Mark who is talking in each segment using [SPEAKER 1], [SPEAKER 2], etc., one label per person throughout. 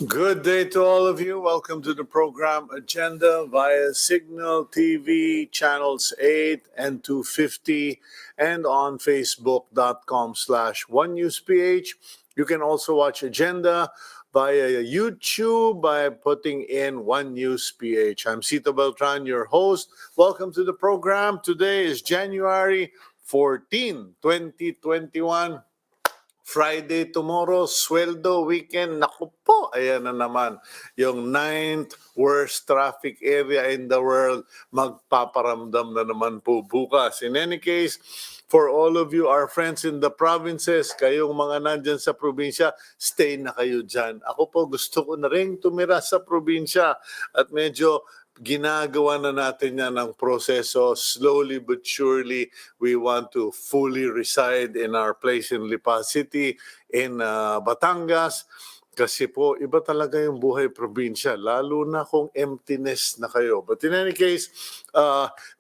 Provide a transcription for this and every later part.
[SPEAKER 1] Good day to all of you. Welcome to the program Agenda via Signal TV channels 8 and 250 and on facebook.com/onenewsph. You can also watch Agenda via YouTube by putting in One News PH. I'm Cito Beltran, your host. Welcome to the program. Today is January 14, 2021. Friday tomorrow, sweldo weekend. Naku po, ayan na naman. Yung 9th worst traffic area in the world, magpaparamdam na naman po bukas. In any case, for all of you, our friends in the provinces, kayong mga nandyan sa probinsya, stay na kayo dyan. Ako po gusto ko na rin tumira sa probinsya at medyo ginagawa na natin yan ng proseso. Slowly but surely, we want to fully reside in our place in Lipa City, in Batangas. Kasi po, iba talaga yung buhay probinsya, lalo na kung emptiness na kayo. But in any case,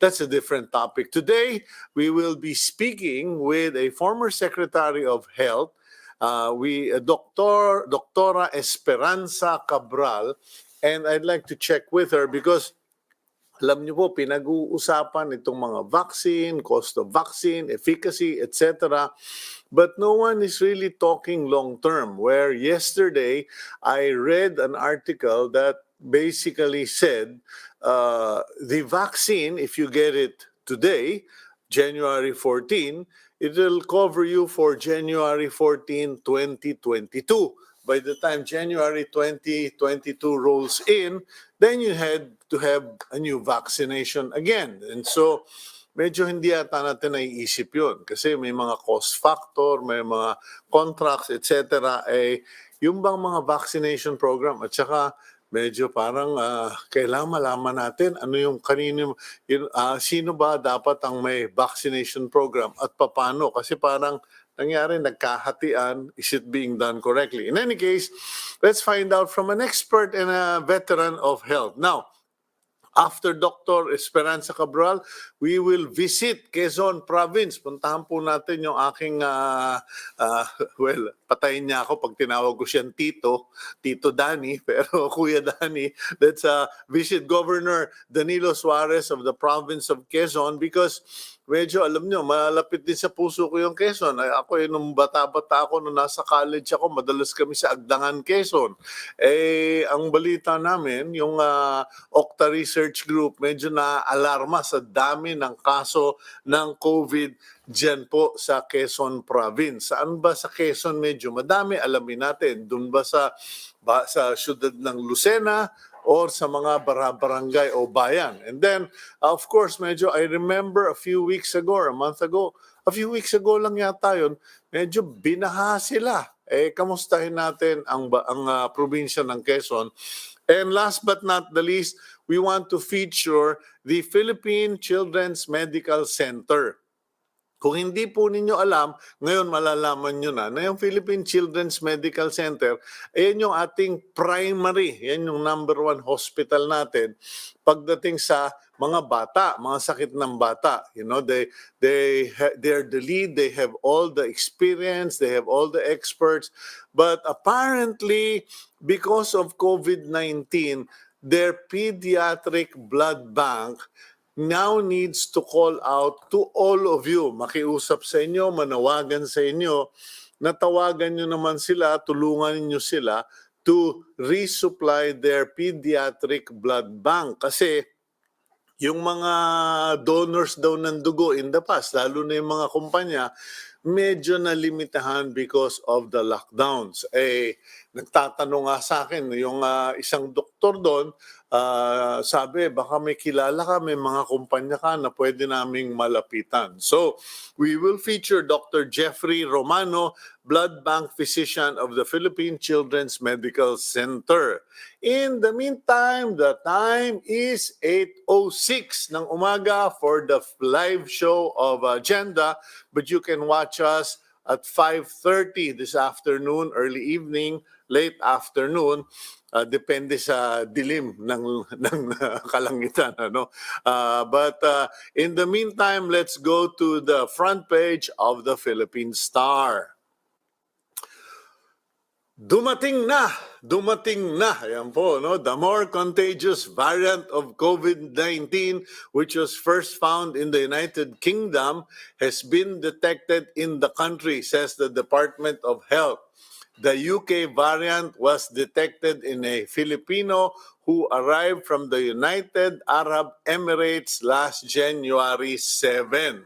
[SPEAKER 1] that's a different topic. Today, we will be speaking with a former Secretary of Health, Doctora Esperanza Cabral, and I'd like to check with her because alam niyo po, pinag-uusapan itong mga vaccine, cost of vaccine, efficacy, etc. But no one is really talking long-term, where yesterday I read an article that basically said the vaccine, if you get it today, January 14, it will cover you for January 14, 2022. By the time January 2022 rolls in, then you had to have a new vaccination again. And so, medyo hindi yata natin naiisip yun. Kasi may mga cost factor, may mga contracts, etc. Yung bang mga vaccination program at saka medyo parang kailangan malaman natin ano yung sino ba dapat ang may vaccination program at paano. Kasi parang nangyari, nagkahatian, is it being done correctly? In any case, let's find out from an expert and a veteran of health. Now, after Dr. Esperanza Cabral, we will visit Quezon Province. Puntahan po natin yung aking, well, patayin niya ako pag tinawag ko siyang Tito Danny, pero Kuya Danny. Let's visit Governor Danilo Suarez of the province of Quezon because medyo, alam nyo, malapit din sa puso ko yung Quezon. Ako, nung bata-bata ako, nung nasa college ako, madalas kami sa Agdangan, Quezon. Ang balita namin, yung Octa Research Group, medyo na-alarma sa dami ng kaso ng COVID dyan po sa Quezon Province. Saan ba sa Quezon medyo madami? Alamin natin. Doon ba sa syudad ng Lucena or sa mga barangay o bayan? And then, of course, medyo I remember a few weeks ago or a month ago, a few weeks ago lang yata yun, medyo binaha sila. Kamustahin natin ang probinsya ng Quezon. And last but not the least, we want to feature the Philippine Children's Medical Center. Kung hindi po ninyo alam, ngayon malalaman nyo na yung Philippine Children's Medical Center, ayan yung ating primary, yan yung number 1 hospital natin pagdating sa mga bata, mga sakit ng bata. You know, they're the lead, they have all the experience, they have all the experts, but apparently because of COVID-19, their pediatric blood bank now needs to call out to all of you, makiusap sa inyo, manawagan sa inyo, natawagan nyo naman sila, tulungan nyo sila to resupply their pediatric blood bank. Kasi yung mga donors daw ng dugo in the past, lalo na yung mga kumpanya, medyo nalimitahan because of the lockdowns. Nagtatanong nga sa akin, yung isang doktor doon, sabi, baka may kilala ka, may mga kumpanya ka na pwede naming malapitan. So, we will feature Dr. Jeffrey Romano, blood bank physician of the Philippine Children's Medical Center. In the meantime, the time is 8:06 ng umaga for the live show of Agenda, but you can watch us at 5:30 this afternoon, early evening, late afternoon. Depende sa dilim ng kalangitan, ano. But in the meantime, let's go to the front page of the Philippine Star. Dumating na, ayan po, no? The more contagious variant of COVID-19, which was first found in the United Kingdom, has been detected in the country, says the Department of Health. The UK variant was detected in a Filipino who arrived from the United Arab Emirates last January 7.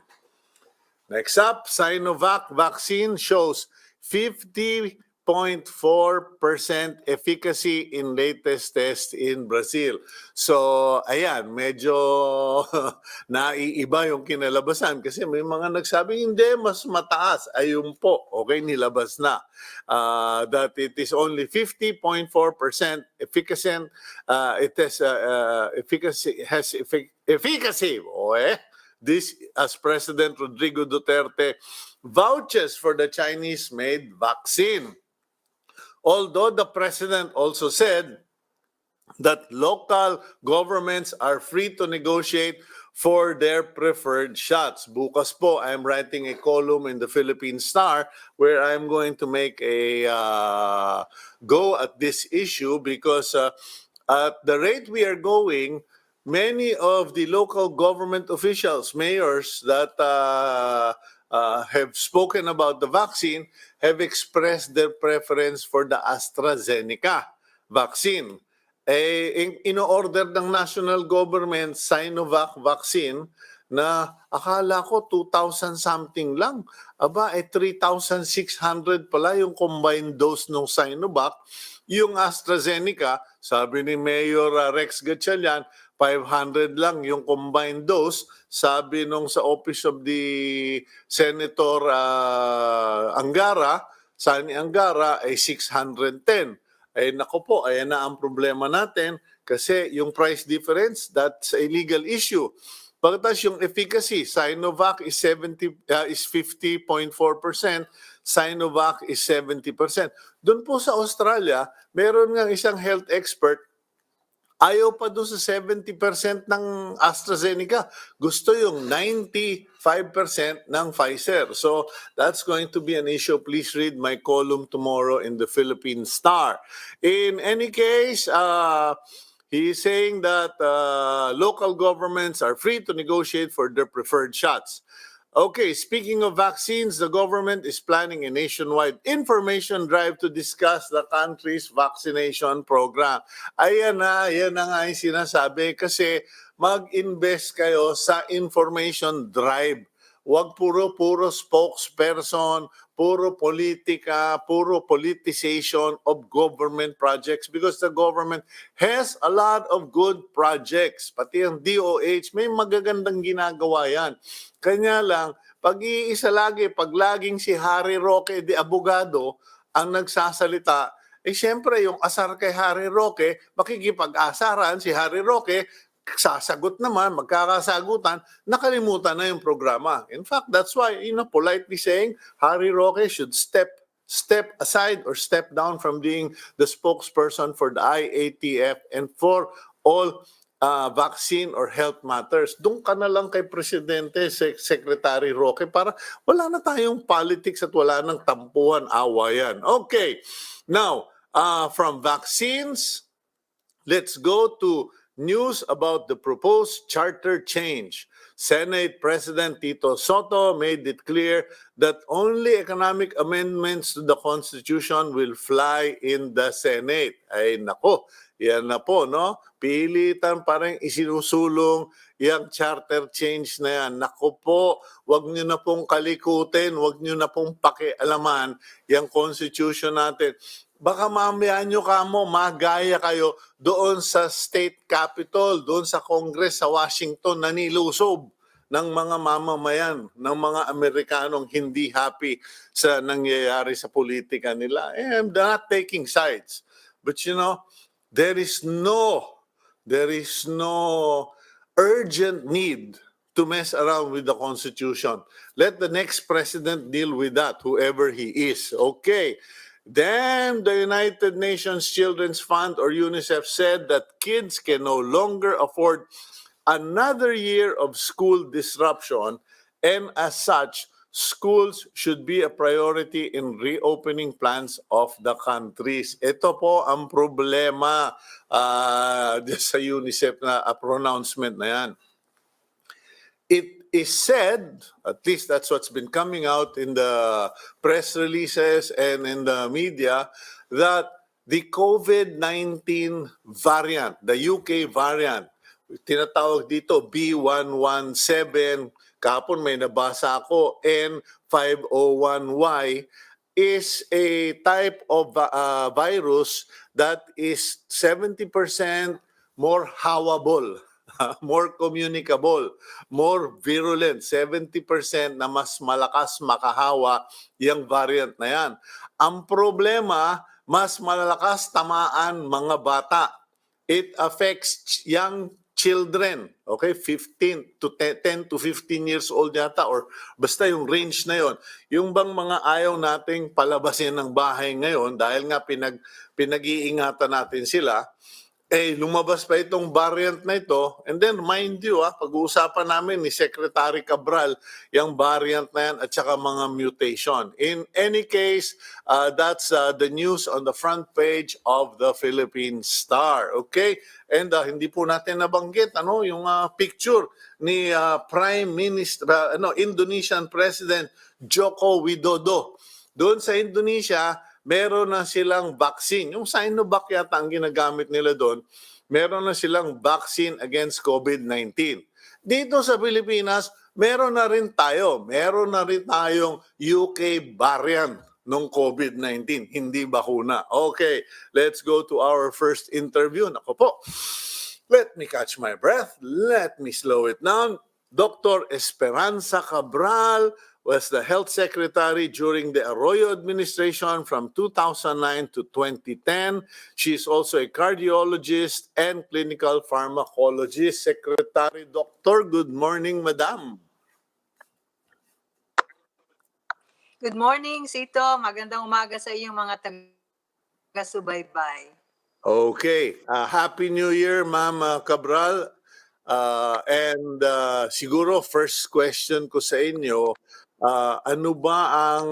[SPEAKER 1] Next up, Sinovac vaccine shows 50.4% efficacy in latest test in Brazil. So, ayan, medyo naiiba yung kinalabasan kasi may mga nagsabing hindi, mas mataas. Ayun po, okay, nilabas na. That it is only 50.4% efficacy. It has efficacy. This as President Rodrigo Duterte vouches for the Chinese-made vaccine. Although the president also said that local governments are free to negotiate for their preferred shots. Bukas po, I'm writing a column in the Philippine Star where I'm going to make a go at this issue because at the rate we are going, many of the local government officials, mayors that have spoken about the vaccine have expressed their preference for the AstraZeneca vaccine. Ino-order ng national government Sinovac vaccine na akala ko 2,000 something lang. Aba, 3,600 pala yung combined dose ng Sinovac. Yung AstraZeneca, sabi ni Mayor Rex Gatchalian, 500 lang yung combined dose. Sabi nung sa Office of the Senator Angara, Sani Angara, ay 610. Ay nako po, ayan na ang problema natin kasi yung price difference, that's a legal issue. Pagkatapos yung efficacy, Sinovac is 50.4%, Sinovac is 70%. Doon po sa Australia, meron nga isang health expert, ayaw pa doon sa 70% ng AstraZeneca. Gusto yung 95% ng Pfizer. So that's going to be an issue. Please read my column tomorrow in the Philippine Star. In any case, he is saying that local governments are free to negotiate for their preferred shots. Okay, speaking of vaccines, the government is planning a nationwide information drive to discuss the country's vaccination program. Yan na nga yung sinasabi kasi mag-invest kayo sa information drive. Huwag puro spokesperson, puro politika, puro politicization of government projects because the government has a lot of good projects. Pati ang DOH, may magagandang ginagawa yan. Kanya lang, pag-iisa lagi, pag laging si Harry Roque de Abogado ang nagsasalita, siyempre yung asar kay Harry Roque, makikipag-asaran si Harry Roque, sasagot naman, magkakasagutan, nakalimutan na yung programa. In fact, that's why, politely saying, Harry Roque should step aside or step down from being the spokesperson for the IATF and for all vaccine or health matters. Doon ka na lang kay Presidente, Secretary Roque, para wala na tayong politics at wala nang tampuhan, awayan. Okay, now, from vaccines, let's go to news about the proposed charter change. Senate President Tito Soto made it clear that only economic amendments to the Constitution will fly in the Senate. Ay nako, yan na po, no? Pilitan parang isinusulong yung charter change na yan. Nako po, wag nyo na pong kalikutin, wag nyo na pong pakialaman yung Constitution natin. Baka mamaya nyo magaya kayo doon sa state capitol, doon sa Congress sa Washington na nilusob ng mga mamamayan, ng mga Amerikanong hindi happy sa nangyayari sa politika nila. I'm not taking sides. But there is no urgent need to mess around with the Constitution. Let the next president deal with that, whoever he is. Okay. Then the United Nations Children's Fund or UNICEF said that kids can no longer afford another year of school disruption and as such schools should be a priority in reopening plans of the countries. Ito po ang problema sa UNICEF na pronouncement na yan. It is said, at least that's what's been coming out in the press releases and in the media, that the COVID-19 variant, the UK variant, tinatawag dito B117, kahapon may nabasa ako, N501Y, is a type of virus that is 70% more hawable, more communicable, more virulent, 70% na mas malakas makahawa yung variant na yan. Ang problema, mas malalakas tamaan mga bata. It affects young children, okay, 10 to 15 years old yata, or basta yung range na yon. Yung bang mga ayaw nating palabasin ng bahay ngayon dahil nga pinag-iingatan natin sila, lumabas pa itong variant na ito. And then, mind you, pag-uusapan namin ni Secretary Cabral yung variant na yan at saka mga mutation. In any case, that's the news on the front page of the Philippine Star. Okay? And hindi po natin nabanggit yung picture ni Prime Minister, Indonesian President Joko Widodo. Doon sa Indonesia, meron na silang vaccine. Yung Sinovac yata ang ginagamit nila doon. Meron na silang vaccine against COVID-19. Dito sa Pilipinas, meron na rin tayo. Meron na rin tayong UK variant ng COVID-19. Hindi bakuna. Okay, let's go to our first interview. Nako po. Let me catch my breath. Let me slow it down. Dr. Esperanza Cabral was the health secretary during the Arroyo administration from 2009 to 2010. She is also a cardiologist and clinical pharmacologist. Secretary Doctor, good morning, Madam.
[SPEAKER 2] Good morning, Cito. Magandang umaga sa iyong mga taga-subaybay.
[SPEAKER 1] Okay. Happy New Year, Ma'am Cabral. And siguro first question ko sa inyo, ano ba ang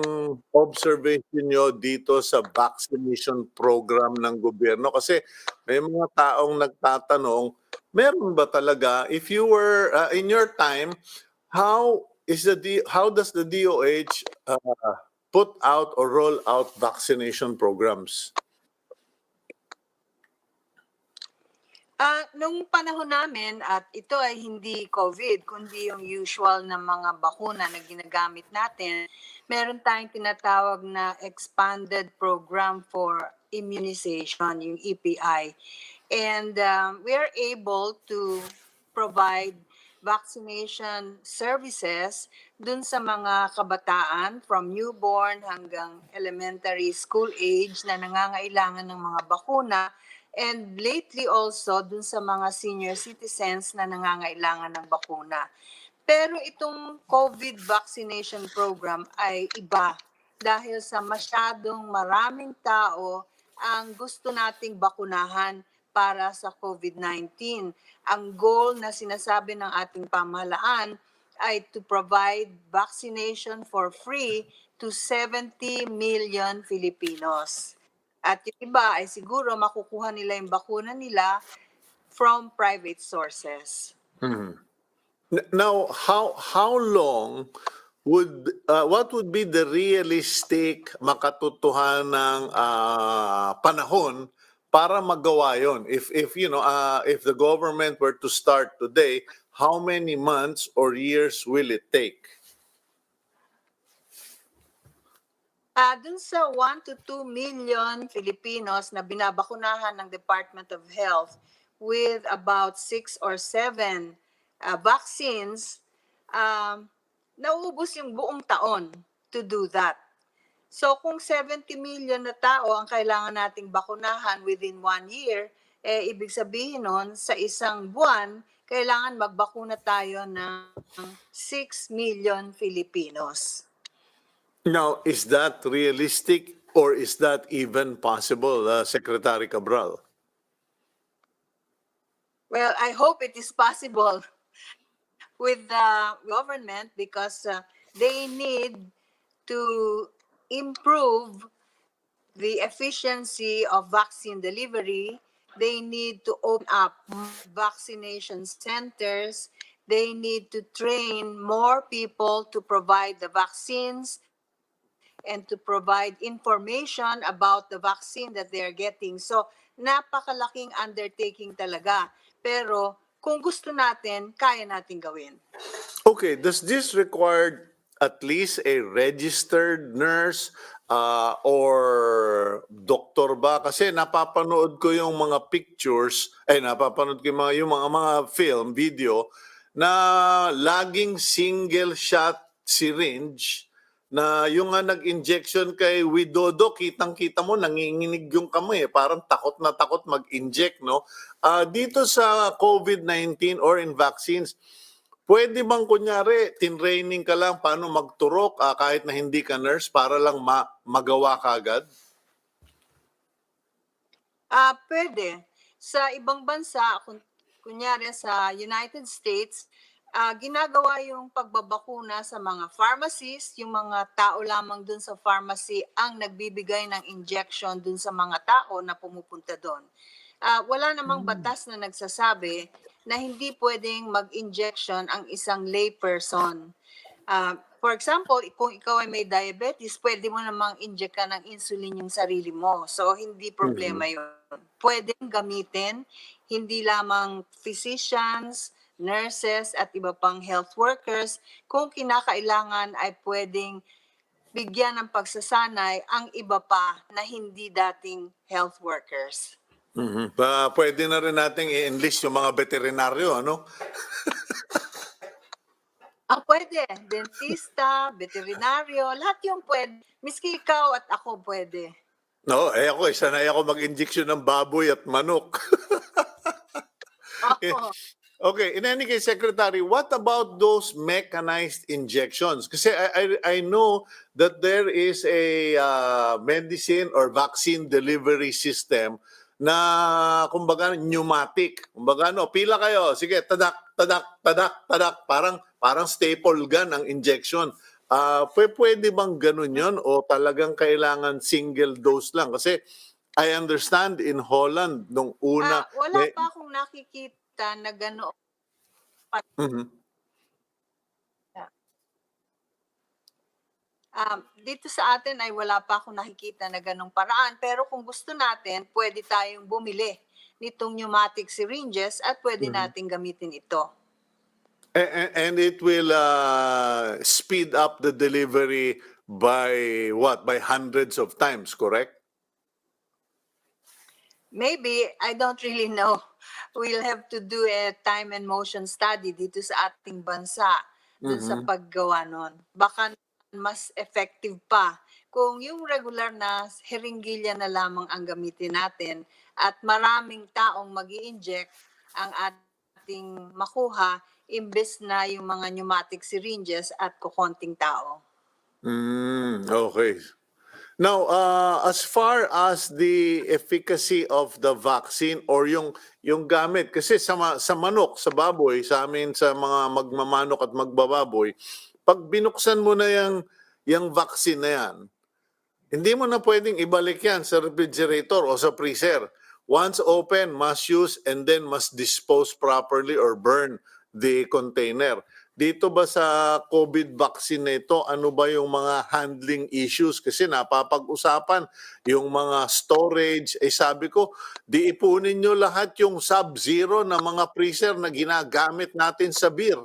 [SPEAKER 1] observation nyo dito sa vaccination program ng gobyerno? Kasi may mga taong nagtatanong, meron ba talaga, if you were in your time, how does the DOH put out or roll out vaccination programs?
[SPEAKER 2] Nung panahon namin, at ito ay hindi COVID, kundi yung usual na mga bakuna na ginagamit natin, meron tayong tinatawag na Expanded Program for Immunization, yung EPI. And we are able to provide vaccination services dun sa mga kabataan from newborn hanggang elementary school age na nangangailangan ng mga bakuna. And lately also dun sa mga senior citizens na nangangailangan ng bakuna. Pero itong COVID vaccination program ay iba dahil sa masyadong maraming tao ang gusto nating bakunahan para sa COVID-19. Ang goal na sinasabi ng ating pamahalaan ay to provide vaccination for free to 70 million Filipinos. At yung iba ay siguro makukuha nila yung bakuna nila from private sources.
[SPEAKER 1] Mm-hmm. Now, how long what would be the realistic makatotohanang panahon para magawa yon? If if the government were to start today, how many months or years will it take?
[SPEAKER 2] Dun sa 1 to 2 million Filipinos na binabakunahan ng Department of Health with about 6 or 7 vaccines, nauubos yung buong taon to do that. So kung 70 million na tao ang kailangan nating bakunahan within 1 year, ibig sabihin nun, sa isang buwan, kailangan magbakuna tayo ng 6 million Filipinos.
[SPEAKER 1] Now, is that realistic or is that even possible, Secretary Cabral?
[SPEAKER 2] Well, I hope it is possible with the government because they need to improve the efficiency of vaccine delivery. They need to open up vaccination centers. They need to train more people to provide the vaccines and to provide information about the vaccine that they are getting. So, napakalaking undertaking talaga. Pero, kung gusto natin, kaya natin gawin.
[SPEAKER 1] Okay, does this require at least a registered nurse or doktor ba? Kasi napapanood ko yung mga pictures, napapanood ko yung mga film, video, na laging single shot syringe na yung nga nag-injection kay Widodo, kitang-kita mo, nanginginig yung kamay, parang takot na takot mag-inject, no? Dito sa COVID-19 or in vaccines, pwede bang kunyari, tinraining ka lang paano magturok kahit na hindi ka nurse para lang magawa ka agad?
[SPEAKER 2] Pwede. Sa ibang bansa, kunyari sa United States, ginagawa yung pagbabakuna sa mga pharmacies, yung mga tao lamang dun sa pharmacy ang nagbibigay ng injection dun sa mga tao na pumupunta doon. Wala namang batas na nagsasabi na hindi pwedeng mag-injection ang isang lay person. For example, kung ikaw ay may diabetes, pwede mo namang inject ka ng insulin yung sarili mo. So, hindi problema yun. Pwedeng gamitin, hindi lamang physicians, nurses, at iba pang health workers. Kung kinakailangan ay pwedeng bigyan ng pagsasanay ang iba pa na hindi dating health workers.
[SPEAKER 1] Pwede na rin nating i-enlist yung mga veterinaryo, ano?
[SPEAKER 2] Pwede. Dentista, veterinaryo, lahat yung pwede. Miski ikaw at ako pwede.
[SPEAKER 1] No, ako, sanay ako mag-injection ng baboy at manok.
[SPEAKER 2] Oo.
[SPEAKER 1] Okay, in any case, Secretary, what about those mechanized injections? Kasi I know that there is a medicine or vaccine delivery system na kumbaga pneumatic. Kumbaga pila kayo, sige, tadak, tadak, tadak, tadak, parang staple gun ang injection. Pwede bang ganun yon o talagang kailangan single dose lang? Kasi I understand in Holland nung una
[SPEAKER 2] Wala pa akong nakikita na gano'n.
[SPEAKER 1] Mhm.
[SPEAKER 2] Dito sa atin ay wala pa akong nakikita na ganong paraan. Pero kung gusto natin, pwede tayong bumili nitong pneumatic syringes at pwede nating gamitin ito.
[SPEAKER 1] And it will speed up the delivery by what? By hundreds of times, correct?
[SPEAKER 2] Maybe, I don't really know. We'll have to do a time and motion study dito sa ating bansa dun sa paggawa nun. Baka mas effective pa kung yung regular na heringgilya na lamang ang gamitin natin at maraming taong mag-i-inject ang ating makuha imbes na yung mga pneumatic syringes at kukonting tao.
[SPEAKER 1] Okay. Now, as far as the efficacy of the vaccine or yung gamit, kasi sa manok, sa baboy, sa amin sa mga magmamanok at magbababoy, pag binuksan mo na yung vaccine na yan, hindi mo na pwedeng ibalik yan sa refrigerator o sa freezer. Once open, must use and then must dispose properly or burn the container. Dito ba sa COVID vaccine na ito, ano ba yung mga handling issues? Kasi napapag-usapan yung mga storage. Sabi ko, di ipunin nyo lahat yung sub-zero na mga freezer na ginagamit natin sa beer.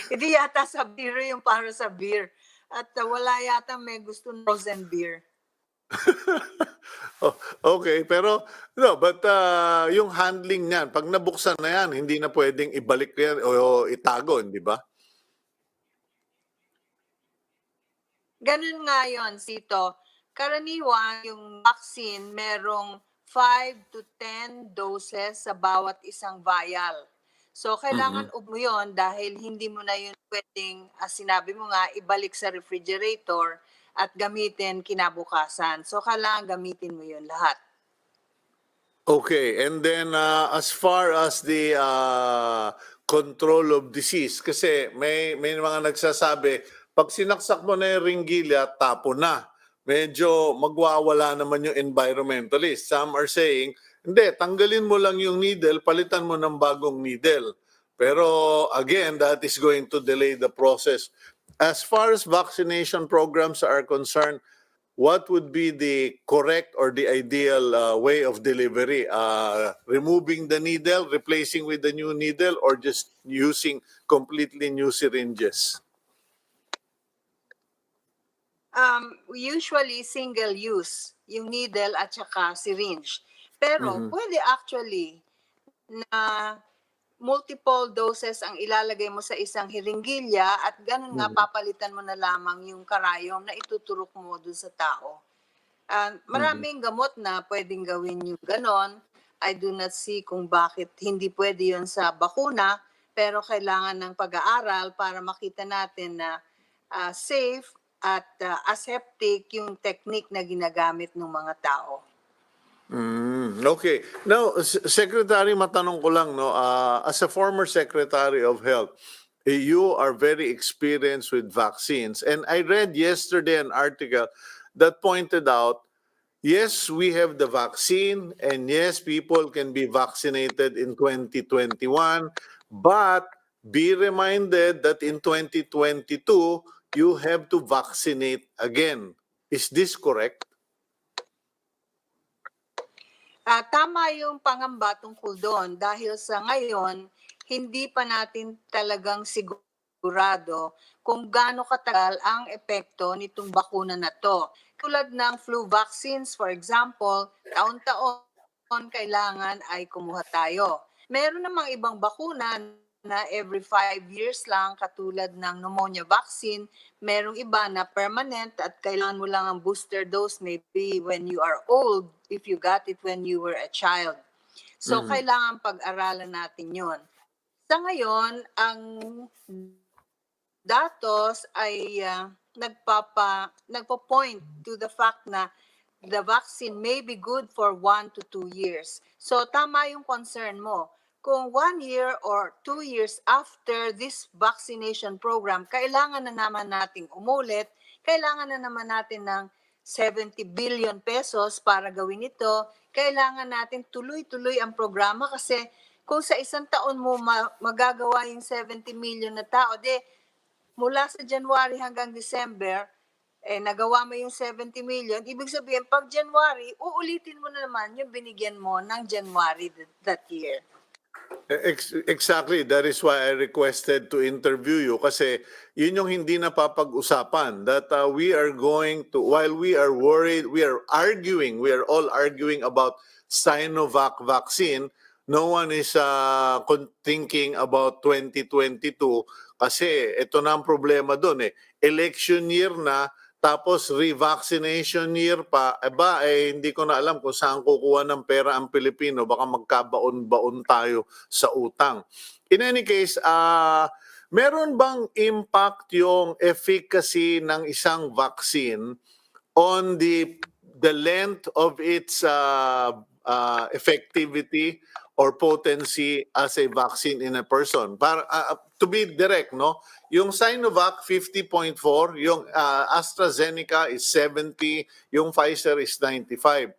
[SPEAKER 2] Hindi yata sa beer yung para sa beer. At wala yata may gusto ng frozen beer.
[SPEAKER 1] Okay, pero but yung handling niyan, pag nabuksan na yan, hindi na pwedeng ibalik yan o itago, di ba?
[SPEAKER 2] Ganun nga yun, Cito. Karaniwan, yung vaccine, merong 5 to 10 doses sa bawat isang vial. So, kailangan mo yun dahil hindi mo na yun pwedeng, sinabi mo nga, ibalik sa refrigerator at gamitin kinabukasan. So, kailangan gamitin mo yun lahat.
[SPEAKER 1] Okay, and then as far as the control of disease, kasi may mga nagsasabi, pag sinaksak mo na yung ringgilya, tapo na. Medyo magwawala naman yung environmentalist. Some are saying, hindi, tanggalin mo lang yung needle, palitan mo ng bagong needle. Pero again, that is going to delay the process. As far as vaccination programs are concerned, what would be the correct or the ideal way of delivery? Removing the needle, replacing with the new needle, or just using completely new syringes?
[SPEAKER 2] Usually single use, yung needle at saka syringe. Pero
[SPEAKER 1] Mhm.
[SPEAKER 2] pwede actually na multiple doses ang ilalagay mo sa isang hiringgilya at ganun nga
[SPEAKER 1] Mhm.
[SPEAKER 2] papalitan mo na lamang yung karayom na ituturok mo dun sa tao.
[SPEAKER 1] Mhm.
[SPEAKER 2] Maraming gamot na pwedeng gawin yung ganon. I do not see kung bakit hindi pwede yun sa bakuna, pero kailangan ng pag-aaral para makita natin na safe at aseptic yung technique na ginagamit ng mga tao.
[SPEAKER 1] Okay. Now, Secretary, matanong ko lang, no, as a former Secretary of Health, you are very experienced with vaccines. And I read yesterday an article that pointed out, yes, we have the vaccine, and yes, people can be vaccinated in 2021, but be reminded that in 2022, you have to vaccinate again. Is this correct?
[SPEAKER 2] Tama yung pangamba tungkol doon dahil sa ngayon, hindi pa natin talagang sigurado kung gaano katagal ang epekto nitong bakuna na to. Tulad ng flu vaccines, for example, taon-taon kailangan ay kumuha tayo. Meron namang ibang bakuna na every 5 years lang, katulad ng pneumonia vaccine. Merong iba na permanent at kailangan mo lang ang booster dose maybe when you are old if you got it when you were a child. So,
[SPEAKER 1] Mhm.
[SPEAKER 2] kailangan pag-aralan natin yon. Sa ngayon, ang datos ay nagpo-point to the fact na the vaccine may be good for 1 to 2 years. So tama yung concern mo. Kung 1 year or 2 years after this vaccination program, kailangan na naman nating umulit, kailangan na naman natin ng 70 billion pesos para gawin ito, kailangan natin tuloy-tuloy ang programa kasi kung sa isang taon mo magagawa yung 70 million na tao, mula sa January hanggang December, nagawa mo yung 70 million, ibig sabihin, pag January, uulitin mo na naman yung binigyan mo ng January that year.
[SPEAKER 1] Exactly. That is why I requested to interview you kasi yun yung hindi napapag-usapan that we are going to, while we are worried, we are all arguing about Sinovac vaccine, no one is thinking about 2022 kasi ito na ang problema doon eh. Election year na, tapos revaccination year pa, hindi ko na alam kung saan kukuha ng pera ang Pilipino, baka magkabaon-baon tayo sa utang. In any case, meron bang impact yung efficacy ng isang vaccine on the length of its effectivity or potency as a vaccine in a person? Para to be direct, no? Yung Sinovac 50.4, yung AstraZeneca is 70, yung Pfizer is 95.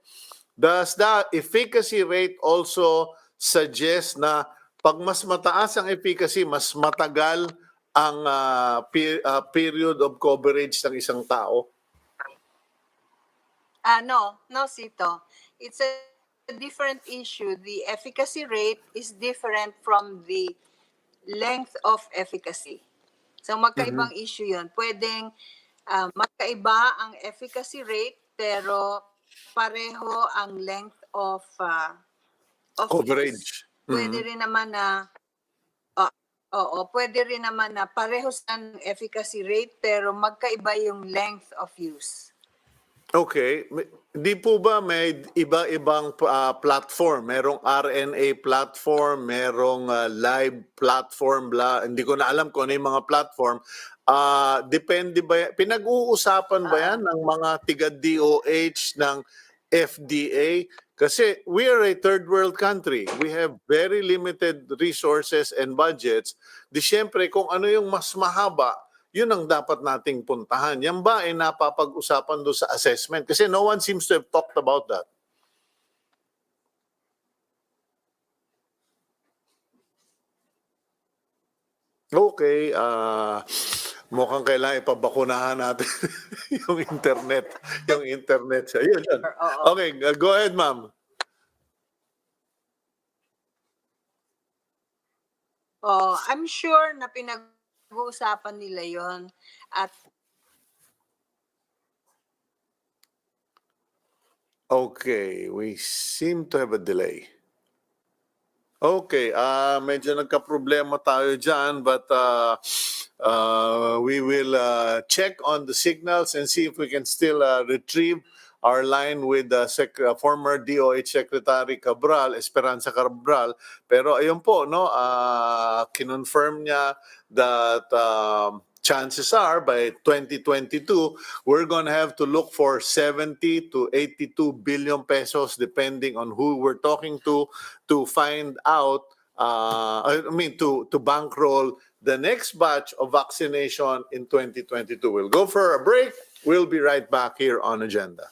[SPEAKER 1] Does the efficacy rate also suggest na pag mas mataas ang efficacy, mas matagal ang period of coverage ng isang tao?
[SPEAKER 2] No, Sito. It's a different issue. The efficacy rate is different from the length of efficacy. So magkaibang issue yun. Pwedeng magkaiba ang efficacy rate pero pareho ang length of use.
[SPEAKER 1] Coverage.
[SPEAKER 2] Pwede rin naman na pwede rin naman na pareho ang efficacy rate pero magkaiba yung length of use.
[SPEAKER 1] Okay. Di po ba may iba-ibang platform? Merong RNA platform, merong live platform, hindi ko na alam kung ano yung mga platform. Depende ba, pinag-uusapan ba yan ng mga tiga-DOH, ng FDA? Kasi we are a third world country. We have very limited resources and budgets. Di syempre, kung ano yung mas mahaba, yun ang dapat nating puntahan. Yan ba ay napapag-usapan doon sa assessment? Kasi no one seems to have talked about that. Okay, mukhang kailangan ipabakunahan natin yung internet. Yung internet siya. Yun, yun.
[SPEAKER 2] Oo.
[SPEAKER 1] Okay, go ahead, ma'am.
[SPEAKER 2] Oh, I'm sure na pinag-uusapan nila yon at
[SPEAKER 1] Okay, we seem to have a delay. Okay, medyo nagka-problema tayo dyan, but we will check on the signals and see if we can still retrieve our line with the former DOH Secretary Cabral, Esperanza Cabral. Pero ayun po, no, kinonfirm niya that chances are by 2022, we're going to have to look for 70 to 82 billion pesos depending on who we're talking to find out, to bankroll the next batch of vaccination in 2022. We'll go for a break. We'll be right back here on Agenda.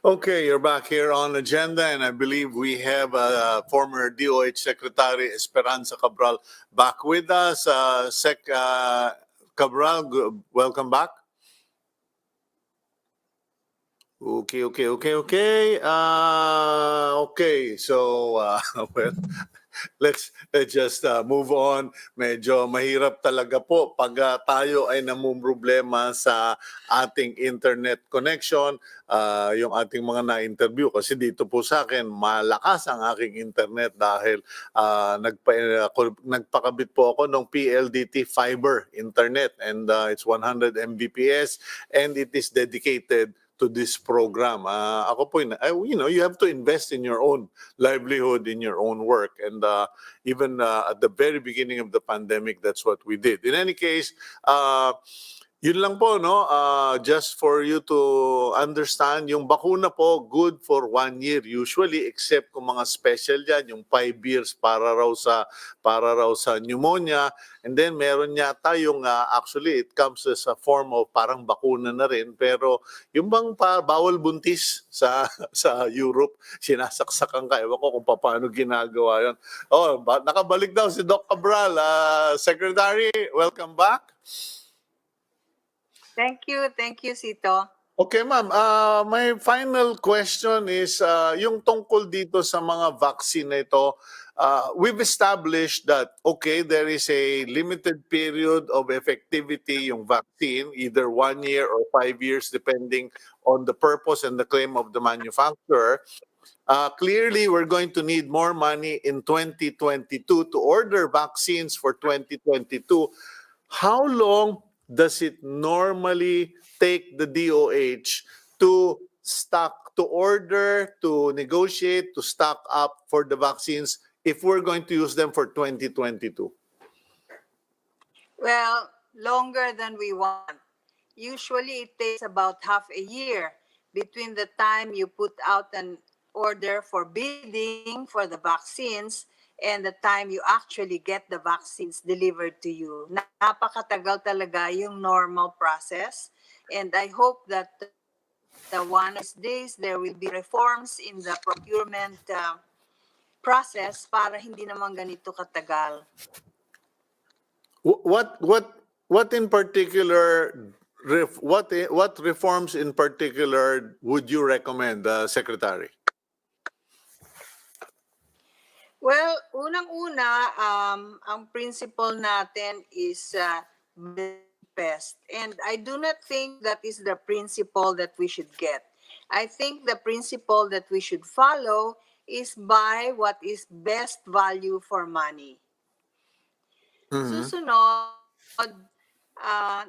[SPEAKER 1] Okay, you're back here on Agenda, and I believe we have former DOH Secretary Esperanza Cabral back with us. Cabral, welcome back. Okay. Okay, so, well, let's just move on. Medyo mahirap talaga po pag tayo ay namumroblema sa ating internet connection. Yung ating mga na-interview, kasi dito po sa akin, malakas ang aking internet dahil nagpakabit po ako ng PLDT fiber internet, and it's 100 Mbps and it is dedicated this program. Ako po, you have to invest in your own livelihood, in your own work. And even at the very beginning of the pandemic, that's what we did. In any case, yun lang po, no? Just for you to understand, yung bakuna po, good for 1 year usually, except kung mga special yan, yung 5 years para raw sa pneumonia. And then meron yata yung, actually, it comes as a form of parang bakuna na rin. Pero yung bang bawal buntis sa sa Europe, sinasaksakan ka. Ewan ko kung paano ginagawa yun. Oh, nakabalik daw si Doc Cabral. Secretary, welcome back.
[SPEAKER 2] Thank you, Cito.
[SPEAKER 1] Okay, ma'am. My final question is yung tungkol dito sa mga vaccine na ito. We've established that, okay, there is a limited period of effectivity yung vaccine, either 1 year or 5 years, depending on the purpose and the claim of the manufacturer. Clearly, we're going to need more money in 2022 to order vaccines for 2022. How long does it normally take the DOH to order, to negotiate, to stock up for the vaccines if we're going to use them for 2022?
[SPEAKER 2] Well, longer than we want. Usually it takes about half a year between the time you put out an order for bidding for the vaccines and the time you actually get the vaccines delivered to you. Napakatagal talaga yung normal process. And I hope that one of these days there will be reforms in the procurement process para hindi naman ganito katagal.
[SPEAKER 1] What in particular, what reforms in particular would you recommend, Secretary?
[SPEAKER 2] Well, unang-una, ang principle natin is best. And I do not think that is the principle that we should get. I think the principle that we should follow is buy what is best value for money. Susunod,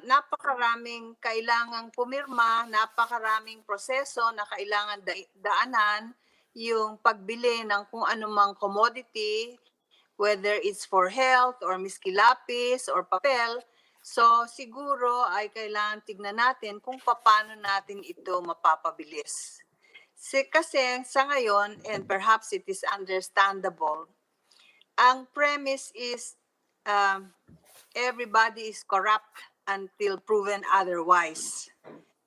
[SPEAKER 2] napakaraming kailangang pumirma, napakaraming proseso na kailangan daanan yung pagbili ng kung anumang commodity, whether it's for health or miski lapis or papel. So siguro ay kailangan tignan natin kung paano natin ito mapapabilis. Kasi sa ngayon, and perhaps it is understandable, ang premise is everybody is corrupt until proven otherwise.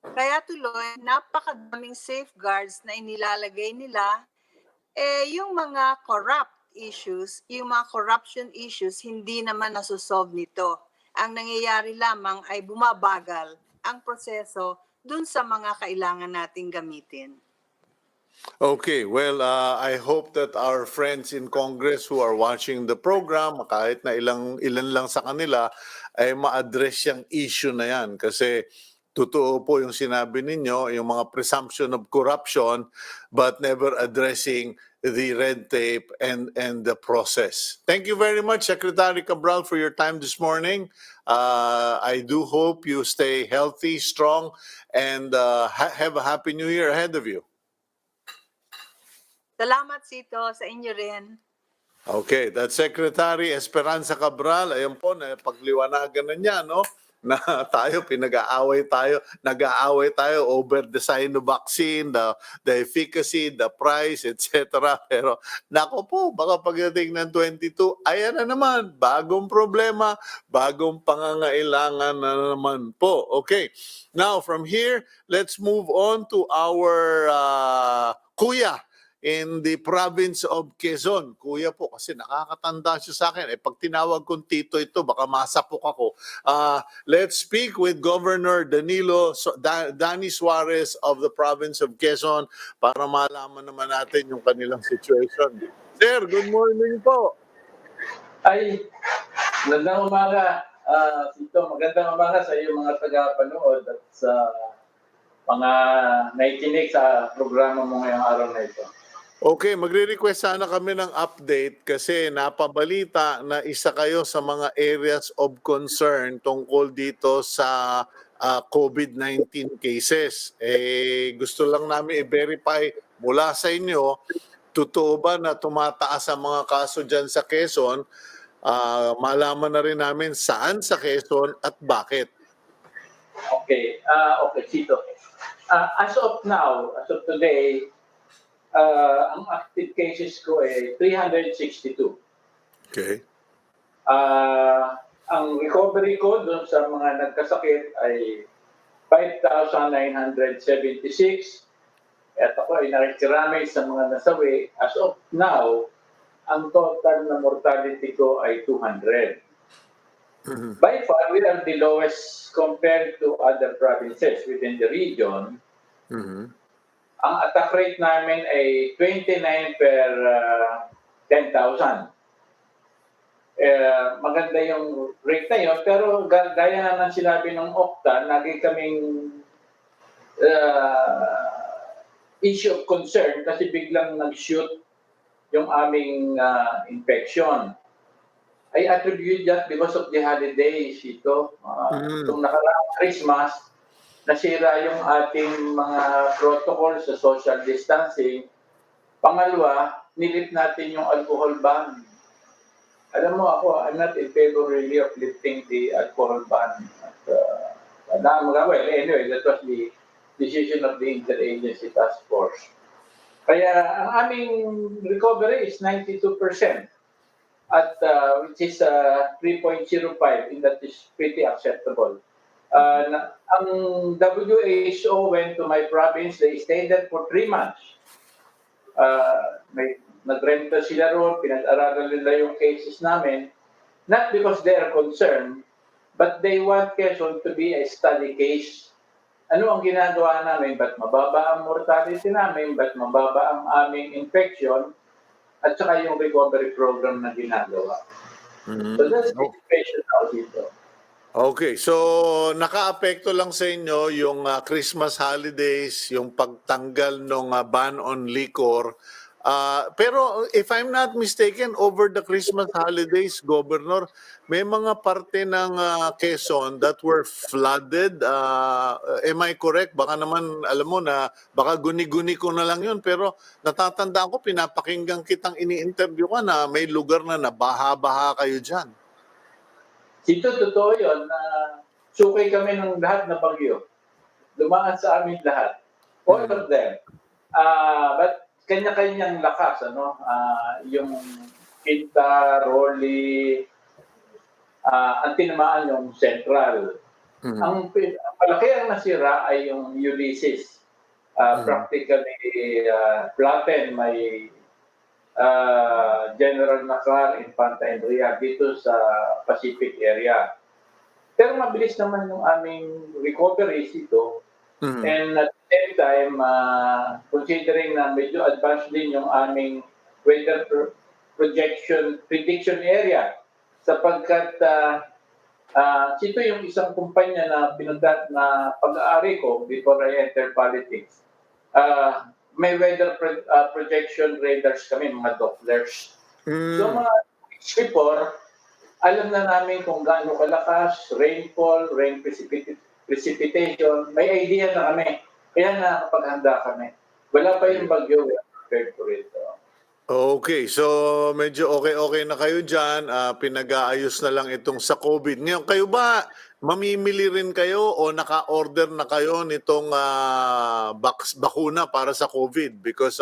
[SPEAKER 2] Kaya tuloy, napakadaming safeguards na inilalagay nila, yung mga corrupt issues, yung mga corruption issues, hindi naman nasusolve nito. Ang nangyayari lamang ay bumabagal ang proseso dun sa mga kailangan nating gamitin.
[SPEAKER 1] Okay, well, I hope that our friends in Congress who are watching the program, kahit na ilan lang sa kanila, ay ma-address yung issue na yan. Kasi totoo po yung sinabi ninyo, yung mga presumption of corruption, but never addressing the red tape and the process. Thank you very much, Secretary Cabral, for your time this morning. I do hope you stay healthy, strong, and have a happy new year ahead of you.
[SPEAKER 2] Salamat, Cito, sa inyo rin.
[SPEAKER 1] Okay, that's Secretary Esperanza Cabral. Ayun po, na pagliwanagan na niya, no? Na nag-aaway tayo over the Sinovaccine, the efficacy, the price, etc. Pero nako po, baka pagdating ng 22, ayan na naman, bagong problema, bagong pangangailangan na naman po. Okay, now from here, let's move on to our kuya in the province of Quezon. Kuya po, kasi nakakatanda siya sa akin. Pag tinawag kong tito ito, baka masapok ako. Let's speak with Governor Danilo, Danny Suarez of the province of Quezon para malaman naman natin yung kanilang situation. Sir, good morning po.
[SPEAKER 3] Ay, magandang umaga. Magandang umaga sa iyo mga taga-panood at sa mga nakikinig sa programa mo ngayong araw na ito.
[SPEAKER 1] Okay, magre-request sana kami ng update kasi napabalita na isa kayo sa mga areas of concern tungkol dito sa COVID-19 cases. Gusto lang namin i-verify mula sa inyo, totoo ba na tumataas ang mga kaso dyan sa Quezon? Malaman na rin namin saan sa Quezon at bakit.
[SPEAKER 3] Okay, okay, Cito. As of now, as of today, ang active cases ko ay 362.
[SPEAKER 1] Okay.
[SPEAKER 3] Ang recovery ko doon sa mga nagkasakit ay 5,976. At ako ay nakikiramay sa mga nasawi. As of now, ang total na mortality ko ay 200. By far, we are the lowest compared to other provinces within the region. Ang attack rate namin ay 29 per 10,000. Maganda yung rate na yun, pero gaya na ng sinabi ng Okta, lagi kaming issue of concern kasi biglang nag-shoot yung aming infection. I attribute that because of the holidays, ito. Itong nakaraang Christmas, nasira yung ating mga protocols sa social distancing. Pangalawa, nilip natin yung alcohol ban. Alam mo ako, I'm not in favor really of lifting the alcohol ban. Well, anyway, that was the decision of the Interagency Task Force. Kaya ang aming recovery is 92%. At which is 3.05, and that is pretty acceptable. Ang WHO went to my province, they stayed there for 3 months. Nagrenta sila roon, pinag-aralan nila yung cases namin, not because they are concerned, but they want Quezon to be a study case. Ano ang ginagawa namin? Ba't mababa ang mortality namin? Ba't mababa ang aming infection? At saka yung recovery program na ginagawa. So that's the situation now dito.
[SPEAKER 1] Okay, so nakaapekto lang sa inyo yung Christmas holidays, yung pagtanggal ng ban on liquor. Pero if I'm not mistaken, over the Christmas holidays, Governor, may mga parte ng Quezon that were flooded. Am I correct? Baka naman, alam mo na, baka guni-guni ko na lang yun. Pero natatandaan ko, pinapakinggan kitang ini-interview ka na may lugar na nabaha-baha kayo dyan.
[SPEAKER 3] Dito, totoo yun. Sukay kami ng lahat na bagyo. Dumaan sa amin lahat. All of them. But kanya-kanyang lakas, ano? Yung Quinta, Rolly, ang tinamaan yung Central. Ang malaki ang nasira ay yung Ulysses. Practically flattened may General Nakar, Infanta, and Ria dito sa Pacific area. Pero mabilis naman yung aming recovery dito. And at the same time, considering na medyo advanced din yung aming weather prediction area sapagkat ito yung isang kumpanya na pinundat na pag-aari ko before I enter politics. May weather projection radars kami, mga Dopplers. So mga weeks before, alam na namin kung gaano kalakas, rainfall, rain precipitation, may idea na kami. Kaya nakapaghanda kami. Wala pa yung bagyo, we are prepared for it.
[SPEAKER 1] Okay, so medyo okay na kayo dyan. Pinag-aayos na lang itong sa COVID. Ngayon, kayo ba, mamimili rin kayo o naka-order na kayo nitong bakuna para sa COVID? Because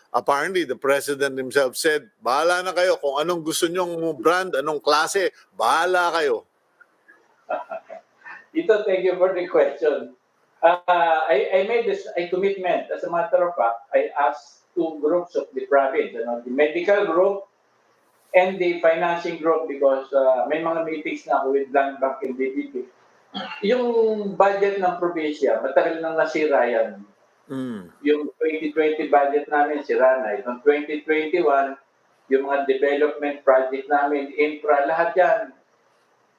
[SPEAKER 1] apparently the President himself said, bahala na kayo kung anong gusto nyong brand, anong klase, bahala kayo.
[SPEAKER 3] Ito, thank you for the question. I made this a commitment. As a matter of fact, I asked 2 groups of the province, the medical group and the financing group, because may mga meetings na ako with Land Bank and DBP. Yung budget ng probinsya, matagal nang nasira yan. Yung 2020 budget namin, sira na. Yung 2021, yung mga development project namin, infra, lahat yan.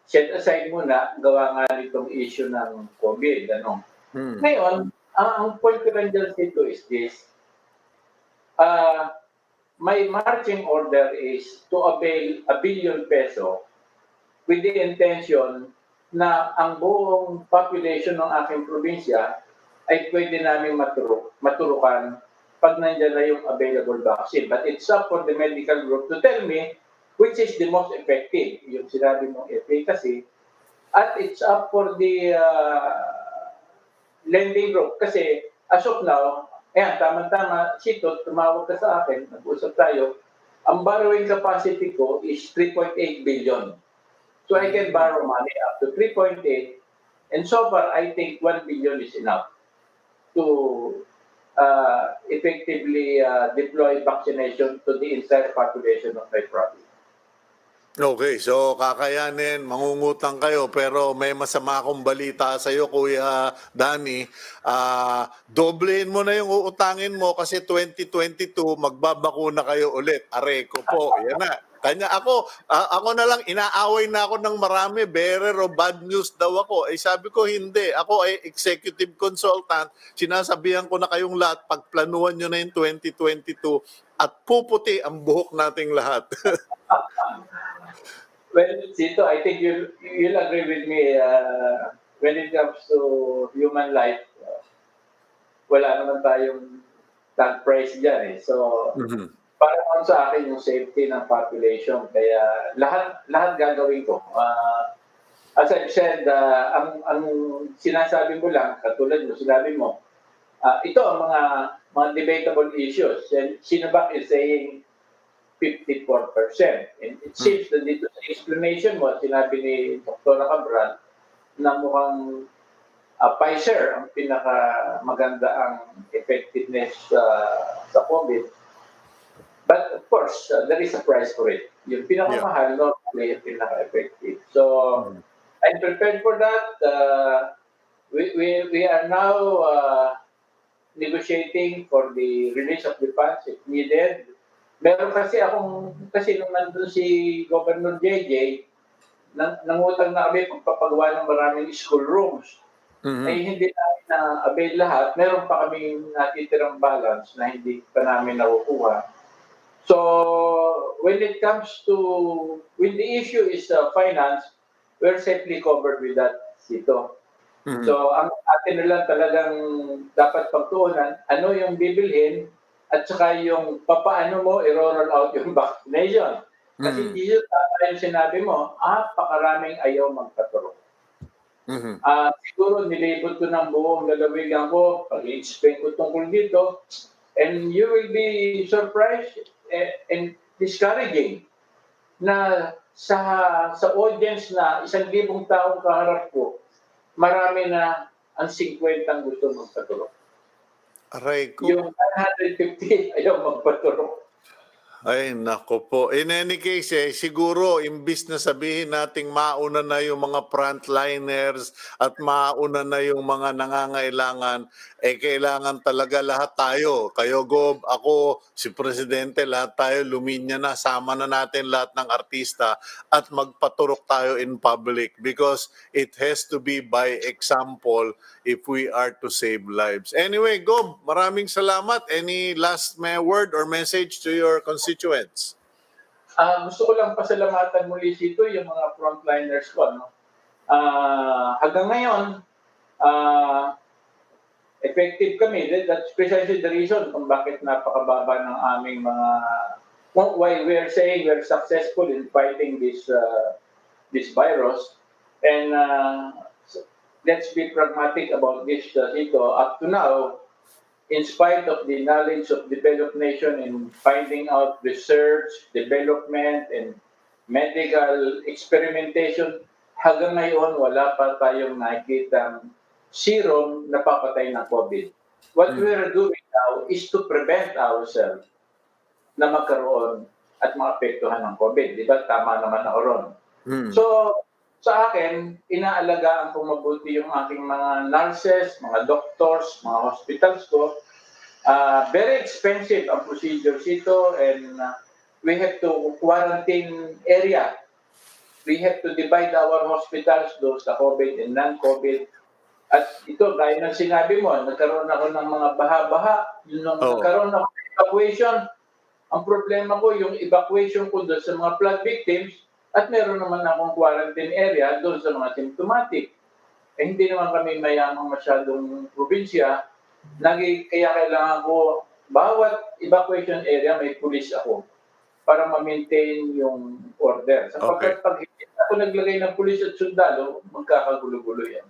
[SPEAKER 3] Set aside muna, gawa nga nitong issue ng COVID. Ngayon, ang point ko lang dyan dito is this. My marching order is to avail 1 billion peso with the intention na ang buong population ng aking probinsya ay pwede namin maturukan pag nandiyan na yung available vaccine. But it's up for the medical group to tell me which is the most effective, yung sinabi mong efficacy, at it's up for the lending group. Kasi as of now, ayan, tama-tama, Cito, tumawag ka sa akin, nag-usap tayo, ang borrowing capacity ko is 3.8 billion. So I can borrow money up to 3.8, and so far I think 1 billion is enough to effectively deploy vaccination to the entire population of my province.
[SPEAKER 1] Okay, so kakayanin, mangungutang kayo, pero may masama akong balita sa iyo, Kuya Danny. Doblehin mo na yung uutangin mo kasi 2022 magbabakuna kayo ulit. Aray ko po, yan na. Kanya ako na lang, inaaway na ako ng marami, bearer o bad news daw ako. Eh sabi ko hindi, ako ay executive consultant, sinasabihan ko na kayong lahat, pagplanuhan nyo na yung 2022 at puputi ang buhok nating lahat.
[SPEAKER 3] Well, Cito, I think you'll agree with me when it comes to human life, wala naman tayong tag price dyan eh. So, para naman sa akin yung safety ng population, kaya lahat gagawin ko. As I've said, ang sinasabi mo lang, katulad mo, sinabi mo, ito ang mga debatable issues. And Sinovac is saying 54%. And it seems that dito sa explanation mo, sinabi ni Dr. Cabral na mukhang Pfizer ang pinakamaganda ang effectiveness sa COVID. But of course, there is a price for it. Yung pinakamahal, normally, yung pinaka-effective. So, I'm prepared for that. We are now negotiating for the release of the funds if needed. Meron kasi nung nandun si Governor JJ, nangutang na kami pagpapagawa ng maraming school rooms. Ay hindi namin na-avail lahat. Meron pa kami natitirang balance na hindi pa namin nakukuha. So, when the issue is finance, we're safely covered with that, Cito. So, ang atin na lang talagang dapat pagtuunan, ano yung bibilhin, at saka yung papaano mo i-roll out yung vaccination. Kasi dito yung sinabi mo, pakaraming ayaw magpaturo. Siguro nilibot ko ng buong lalawigan ko, pag-i-explain ko tungkol dito, and you will be surprised and discouraging na sa audience na 1,000 taong kaharap ko, marami na ang 50 ang gusto magpaturo.
[SPEAKER 1] Aray ko.
[SPEAKER 3] Yung 150 ayaw magpaturo.
[SPEAKER 1] Ay, nako po. In any case, siguro, imbis na sabihin nating mauna na yung mga frontliners at mauna na yung mga nangangailangan, kailangan talaga lahat tayo. Kayo, Gob, ako, si Presidente, lahat tayo, luminya na, sama na natin lahat ng artista at magpaturok tayo in public because it has to be by example if we are to save lives. Anyway, Gob, maraming salamat. Any last word or message to your constituents?
[SPEAKER 3] Gusto ko lang pasalamatan muli dito yung mga frontliners ko. No? Hanggang ngayon, effective kami. That's precisely the reason kung bakit napakababa ng aming mga... Why we're saying we're successful in fighting this virus. And let's be pragmatic about this, Ito. Up to now, in spite of the knowledge of developed nation in finding out research, development, and medical experimentation, hanggang ngayon wala pa tayong nakikitang serum na papatay ng COVID. What we're doing now is to prevent ourselves na magkaroon at maapektuhan ng COVID. Di ba? Tama naman ako ron. So, sa akin, inaalagaan ko mabuti yung aking mga nurses, mga doctors, mga hospitals ko. Very expensive ang procedures ito, and we have to quarantine area. We have to divide our hospitals, those sa COVID and non-COVID. At ito, gaya ng sinabi mo, nagkaroon ako ng mga baha-baha. Nagkaroon ako ng evacuation. Ang problema ko, yung evacuation ko doon sa mga flood victims, At meron naman akong quarantine area doon sa mga symptomatic. Eh, hindi naman kami mayamang masyadong probinsya. Kaya kailangan ko, bawat evacuation area may police ako para ma-maintain yung order.
[SPEAKER 1] Okay.
[SPEAKER 3] Sapagkat pag hindi ako naglagay ng police at sundalo, magkakagulo-gulo yan.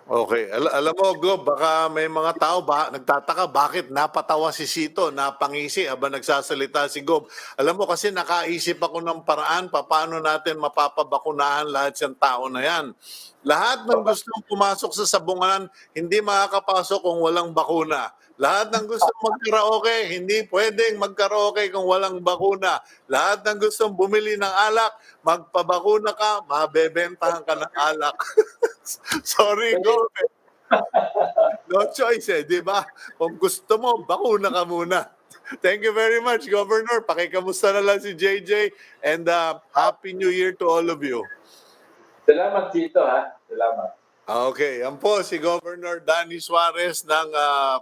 [SPEAKER 1] Okay. Alam mo, Gob, baka may mga tao nagtataka bakit napatawa si Cito, napangisi habang nagsasalita si Gob. Alam mo kasi nakaisip ako ng paraan paano natin mapapabakunahan lahat ng tao na yan. Lahat ng gustong pumasok sa sabungan, hindi makakapasok kung walang bakuna. Lahat ng gustong magkaraoke, hindi pwedeng magkaraoke kung walang bakuna. Lahat ng gustong bumili ng alak, magpabakuna ka, mabebentahan ka ng alak. Sorry, go. No choice di ba? Kung gusto mo, bakuna ka muna. Thank you very much, Governor. Pakikamusta na lang si JJ and Happy New Year to all of you.
[SPEAKER 3] Salamat dito Salamat.
[SPEAKER 1] Okay, yan po si Governor Danny Suarez ng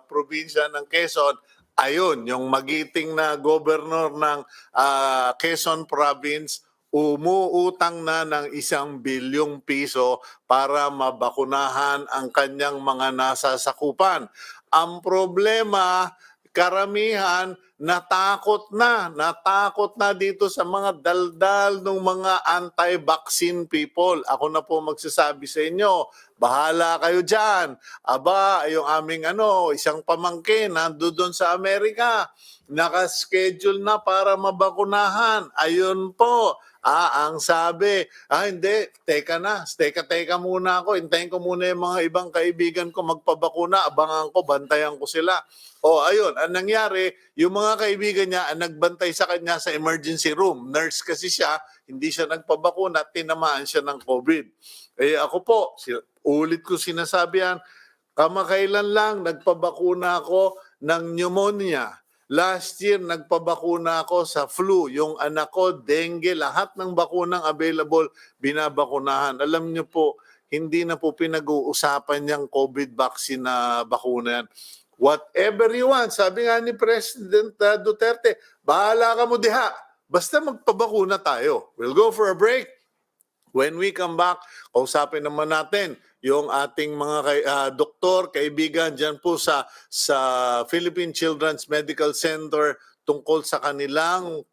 [SPEAKER 1] probinsya ng Quezon. Ayun, yung magiting na governor ng Quezon Province, umuutang na ng 1 bilyong piso para mabakunahan ang kanyang mga nasasakupan. Ang problema, karamihan natakot na dito sa mga daldal ng mga anti-vaccine people. Ako na po magsasabi sa inyo, bahala kayo dyan. Aba, yung aming isang pamangkin nandoon sa Amerika, nakaschedule na para mabakunahan. Ayun po. Ang sabi, hindi, teka muna ako. Hintayin ko muna yung mga ibang kaibigan ko magpabakuna. Abangan ko, bantayan ko sila. Ayun, ang nangyari, yung mga kaibigan niya ang nagbantay sa kanya sa emergency room. Nurse kasi siya, hindi siya nagpabakuna, tinamaan siya ng COVID. Ako po, ulit ko sinasabi yan, kamakailan lang nagpabakuna ako ng pneumonia. Last year, nagpabakuna ako sa flu. Yung anak ko, dengue, lahat ng bakunang available, binabakunahan. Alam niyo po, hindi na po pinag-uusapan yung COVID vaccine na bakuna yan. Whatever you want, sabi nga ni President Duterte, bahala ka mo diha. Basta magpabakuna tayo. We'll go for a break. When we come back, kausapin naman natin yung ating mga doktor, kaibigan dyan po sa Philippine Children's Medical Center tungkol sa kanilang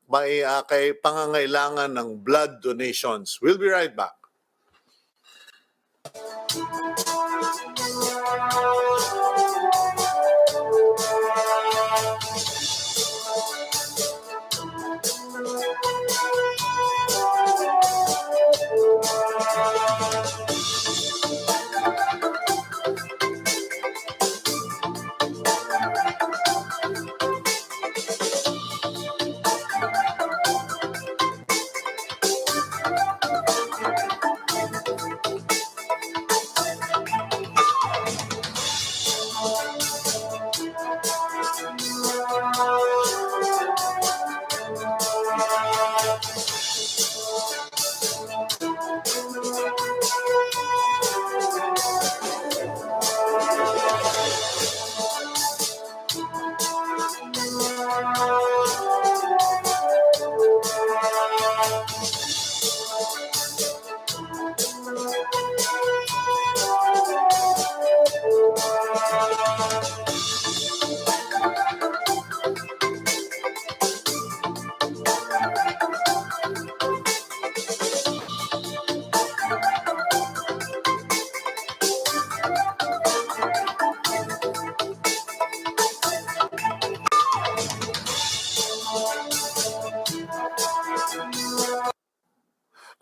[SPEAKER 1] pangangailangan ng blood donations. We'll be right back.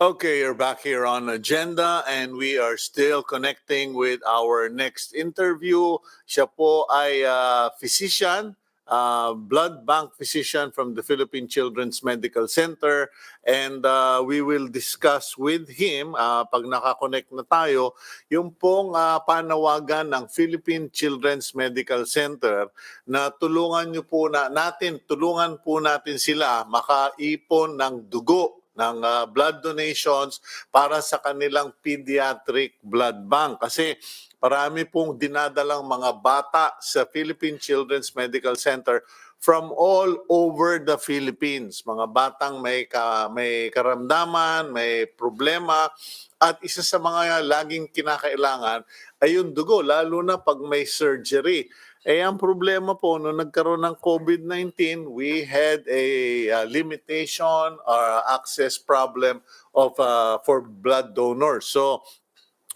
[SPEAKER 1] Okay, you're back here on Agenda and we are still connecting with our next interview. Siya po ay physician, blood bank physician from the Philippine Children's Medical Center, and we will discuss with him, pag nakakonect na tayo, yung pong panawagan ng Philippine Children's Medical Center na tulungan po natin sila makaipon ng dugo ng blood donations para sa kanilang pediatric blood bank. Kasi parami pong dinadalang mga bata sa Philippine Children's Medical Center from all over the Philippines. Mga batang may karamdaman, may problema, at isa sa mga laging kinakailangan ay yung dugo, lalo na pag may surgery. Ang problema po, nung nagkaroon ng COVID-19, we had a limitation or access problem of for blood donors. So,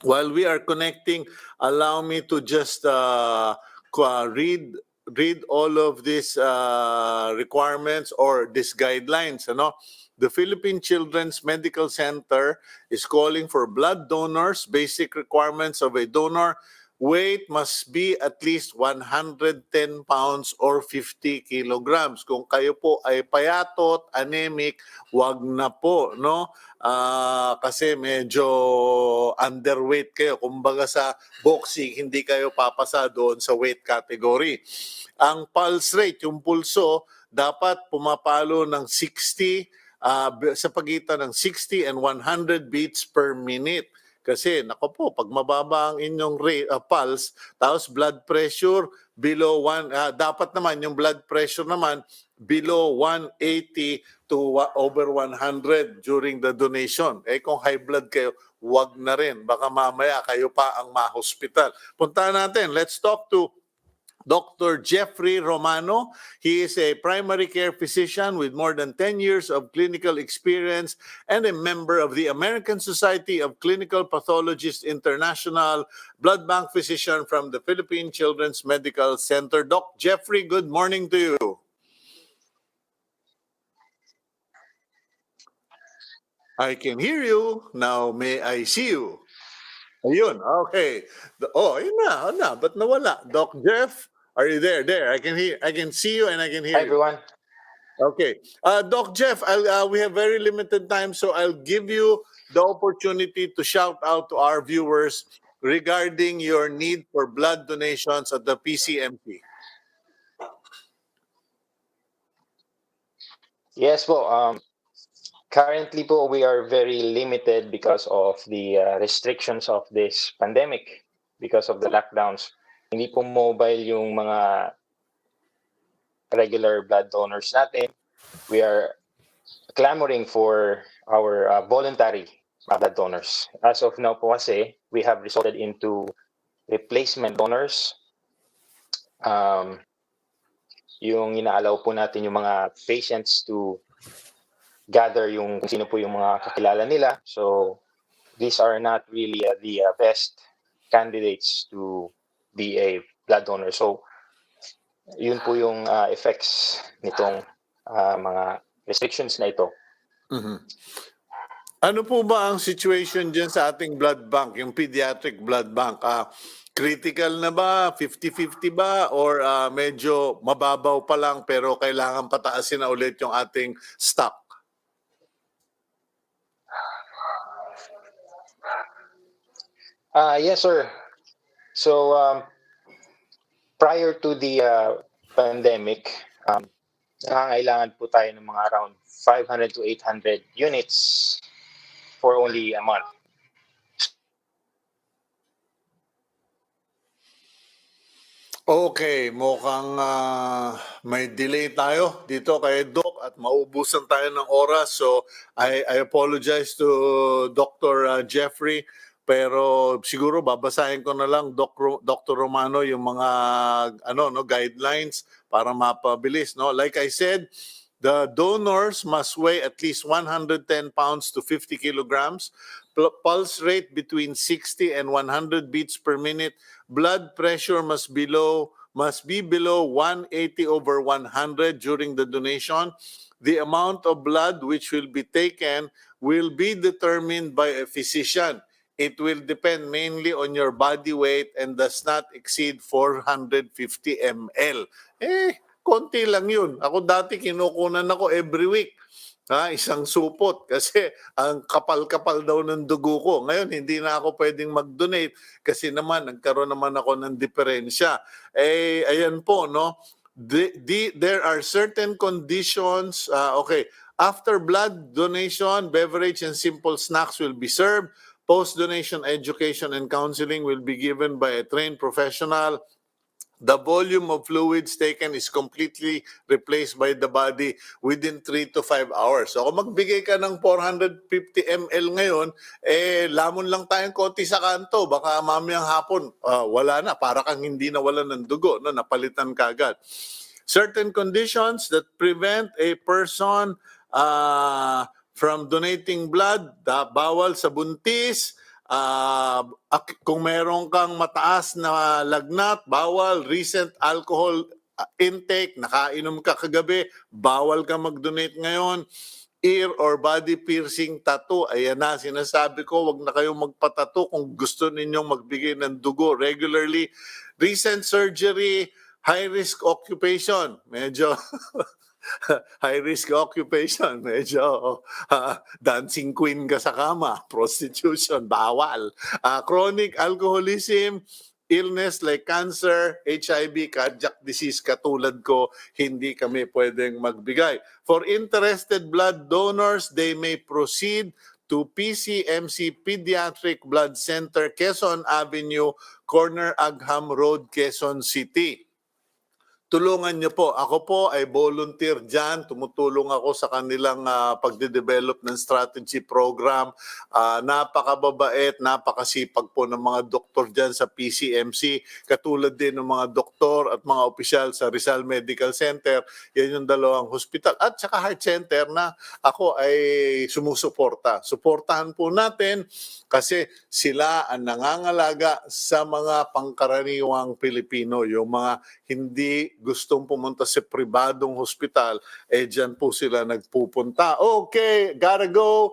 [SPEAKER 1] while we are connecting, allow me to just read all of these requirements or these guidelines. The Philippine Children's Medical Center is calling for blood donors. Basic requirements of a donor: weight must be at least 110 pounds or 50 kilograms. Kung kayo po ay payatot, anemic, wag na po, no? Kasi medyo underweight kayo. Kumbaga sa boxing, hindi kayo papasa doon sa weight category. Ang pulse rate, yung pulso, dapat pumapalo ng 60, sa pagitan ng 60 and 100 beats per minute. Kasi, nako po, pag mababa ang inyong pulse, tapos blood pressure below 1, dapat naman yung blood pressure naman below 180 to over 100 during the donation. Kung high blood kayo, wag na rin. Baka mamaya kayo pa ang ma-hospital. Puntahan natin. Let's talk to Dr. Jeffrey Romano. He is a primary care physician with more than 10 years of clinical experience and a member of the American Society of Clinical Pathologists International, blood bank physician from the Philippine Children's Medical Center. Doc Jeffrey, good morning to you. I can hear you. Now may I see you? Ayun, okay. Ayun na, ba't nawala? Doc Jeff, are you there? There, I can see you and I can hear
[SPEAKER 4] Hi,
[SPEAKER 1] you.
[SPEAKER 4] everyone.
[SPEAKER 1] Okay. Doc Jeff, we have very limited time, so I'll give you the opportunity to shout out to our viewers regarding your need for blood donations at the PCMC.
[SPEAKER 4] Yes po, currently po we are very limited because of the restrictions of this pandemic, because of the lockdowns. Hindi po mobile yung mga regular blood donors natin. We are clamoring for our voluntary blood donors. As of now po kasi, we have resulted into replacement donors. Yung inaalaw po natin yung mga patients to gather yung kung sino po yung mga kakilala nila. So these are not really the best candidates to be a blood donor. So yun po yung effects nitong mga restrictions na ito.
[SPEAKER 1] Mm-hmm. Ano po ba ang situation dyan sa ating blood bank, yung pediatric blood bank? Critical na ba? 50-50 ba? Or medyo mababaw pa lang pero kailangan pataasin na ulit yung ating stock?
[SPEAKER 4] Yes, sir. So prior to the pandemic, nangangailangan po tayo ng mga around 500 to 800 units for only a month.
[SPEAKER 1] Okay, mukhang may delay tayo dito kay Doc at maubusan tayo ng oras. So I apologize to Dr. Jeffrey, pero siguro babasahin ko na lang Dr. Romano yung mga guidelines para mapabilis, no? Like I said, the donors must weigh at least 110 pounds to 50 kilograms, pulse rate between 60 and 100 beats per minute, blood pressure must be below 180 over 100 during the donation. The amount of blood which will be taken will be determined by a physician. It will depend mainly on your body weight and does not exceed 450 ml. Konti lang yun. Ako dati kinukunan ako every week. Isang supot kasi ang kapal-kapal daw ng dugo ko. Ngayon, hindi na ako pwedeng mag-donate kasi naman nagkaroon naman ako ng diferensya. Ayan po, no? There are certain conditions. Okay, after blood donation, beverage and simple snacks will be served. Post-donation education and counseling will be given by a trained professional. the volume of fluids taken is completely replaced by the body within 3 to 5 hours. So kung magbigay ka ng 450 ml ngayon, lamon lang tayong konti sa kanto. Baka mamayang hapon, wala na. Para kang hindi nawalan ng dugo, no? Napalitan ka agad. Certain conditions that prevent a person from donating blood, bawal sa buntis, kung meron kang mataas na lagnat, bawal. Recent alcohol intake, nakainom ka kagabi, bawal ka mag-donate ngayon. Ear or body piercing tattoo, ayan na, sinasabi ko, wag na kayong magpatattoo kung gusto ninyong magbigay ng dugo regularly. Recent surgery, high-risk occupation, medyo high-risk occupation, medyo dancing queen ka sa kama, prostitution, bawal. Chronic alcoholism, illness like cancer, HIV, cardiac disease katulad ko, hindi kami pwedeng magbigay. For interested blood donors, they may proceed to PCMC Pediatric Blood Center, Quezon Avenue, Corner Agham Road, Quezon City. Tulungan niyo po. Ako po ay volunteer dyan. Tumutulong ako sa kanilang pagde-develop ng strategy program. Napakababait, napakasipag po ng mga doktor dyan sa PCMC. Katulad din ng mga doktor at mga opisyal sa Rizal Medical Center. Yan yung dalawang hospital. At saka heart center na ako ay sumusuporta. Suportahan po natin kasi sila ang nangangalaga sa mga pangkaraniwang Pilipino. Yung mga hindi gustong pumunta sa pribadong hospital, dyan po sila nagpupunta. Okay, gotta go.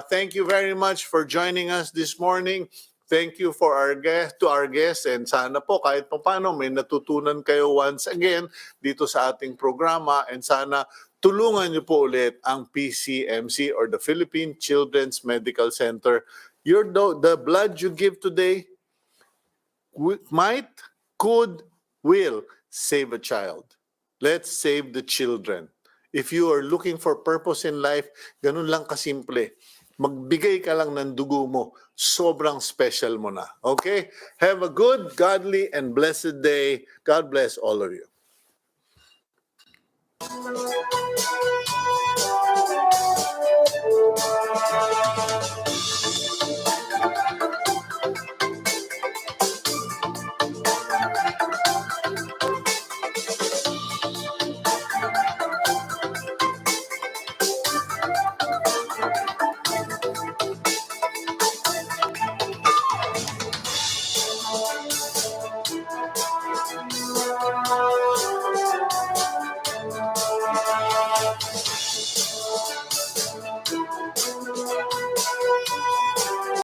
[SPEAKER 1] Thank you very much for joining us this morning. Thank you for our guests, and sana po kahit paano may natutunan kayo once again dito sa ating programa, and sana tulungan niyo po ulit ang PCMC or the Philippine Children's Medical Center. The blood you give today will save a child. Let's save the children. If you are looking for purpose in life, ganun lang kasimple. Magbigay ka lang ng dugo mo, sobrang special mo na. Okay? Have a good, godly, and blessed day. God bless all of you.